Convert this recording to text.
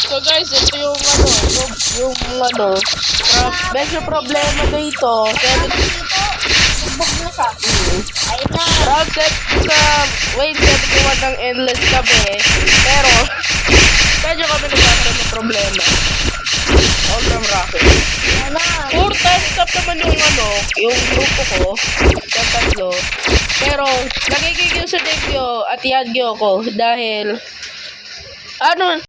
So guys, ito yung medyo problema dito. Subok na siya. Ayun na. Round set sa wave set ko ng endless kami. Pero, medyo kami nagkakaroon ng problema. All from rocket. Ayun na. 4 times up naman yung grupo ko. Yung tatlo. Pero, nagigigil sa Devyo at Yagyo ko dahil,